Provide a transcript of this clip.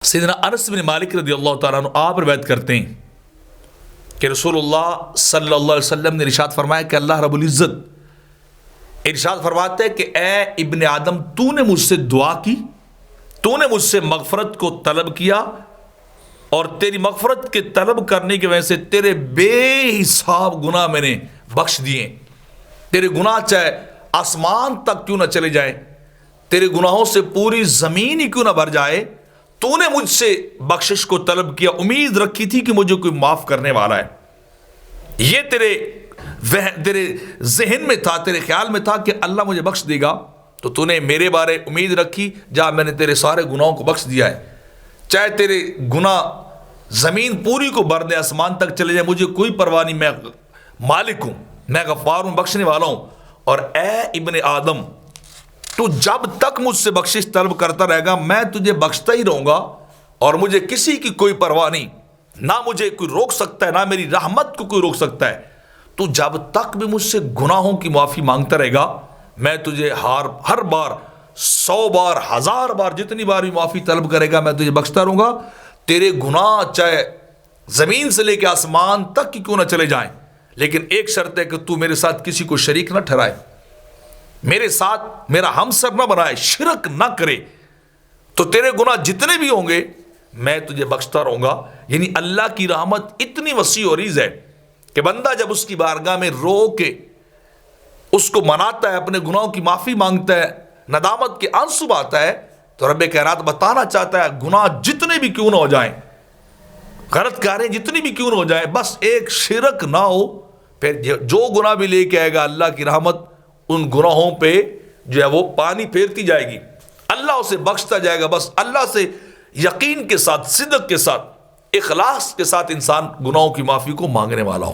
سیدنا انس بن مالک رضی اللہ تعالیٰ عنہ آپ روایت کرتے ہیں کہ رسول اللہ صلی اللہ علیہ وسلم نے ارشاد فرمایا کہ اللہ رب العزت ارشاد فرماتے ہیں کہ اے ابن آدم تو نے مجھ سے دعا کی، تو نے مجھ سے مغفرت کو طلب کیا، اور تیری مغفرت کے طلب کرنے کی وجہ سے تیرے بے حساب گناہ میں نے بخش دیے۔ تیرے گناہ چاہے آسمان تک کیوں نہ چلے جائیں، تیرے گناہوں سے پوری زمین ہی کیوں نہ بھر جائے، تو نے مجھ سے بخشش کو طلب کیا، امید رکھی تھی کہ مجھے کوئی معاف کرنے والا ہے۔ یہ تیرے ذہن میں تھا، تیرے خیال میں تھا کہ اللہ مجھے بخش دے گا، تو نے میرے بارے امید رکھی، جہاں میں نے تیرے سارے گناہوں کو بخش دیا ہے۔ چاہے تیرے گناہ زمین پوری کو بھر دے، آسمان تک چلے جائے، مجھے کوئی پرواہ نہیں، میں مالک ہوں، میں غفار ہوں، بخشنے والا ہوں۔ اور اے ابن آدم تو جب تک مجھ سے بخشش طلب کرتا رہے گا میں تجھے بخشتا ہی رہوں گا، اور مجھے کسی کی کوئی پرواہ نہیں، نہ مجھے کوئی روک سکتا ہے، نہ میری رحمت کو کوئی روک سکتا ہے۔ تو جب تک بھی مجھ سے گناہوں کی معافی مانگتا رہے گا میں تجھے ہر بار 100 بار 1000 بار جتنی بار بھی معافی طلب کرے گا میں تجھے بخشتا رہوں گا۔ تیرے گناہ چاہے زمین سے لے کے آسمان تک کی کیوں نہ چلے جائیں، لیکن ایک شرط ہے کہ تو میرے ساتھ کسی کو شریک نہ ٹھہرائے، میرے ساتھ میرا ہمسر نہ بنائے، شرک نہ کرے، تو تیرے گناہ جتنے بھی ہوں گے میں تجھے بخشتا رہوں گا۔ یعنی اللہ کی رحمت اتنی وسیع و عریض ہے کہ بندہ جب اس کی بارگاہ میں رو کے اس کو مناتا ہے، اپنے گناہوں کی معافی مانگتا ہے، ندامت کے آنسو بہاتا ہے، تو رب کائنات بتانا چاہتا ہے گناہ جتنے بھی کیوں نہ ہو جائیں، غلط کاریں جتنی بھی کیوں نہ ہو جائیں، بس ایک شرک نہ ہو، پھر جو گناہ بھی لے کے آئے گا اللہ کی رحمت ان گناہوں پہ جو ہے وہ پانی پھیرتی جائے گی، اللہ اسے بخشتا جائے گا۔ بس اللہ سے یقین کے ساتھ، صدق کے ساتھ، اخلاص کے ساتھ انسان گناہوں کی معافی کو مانگنے والا ہو۔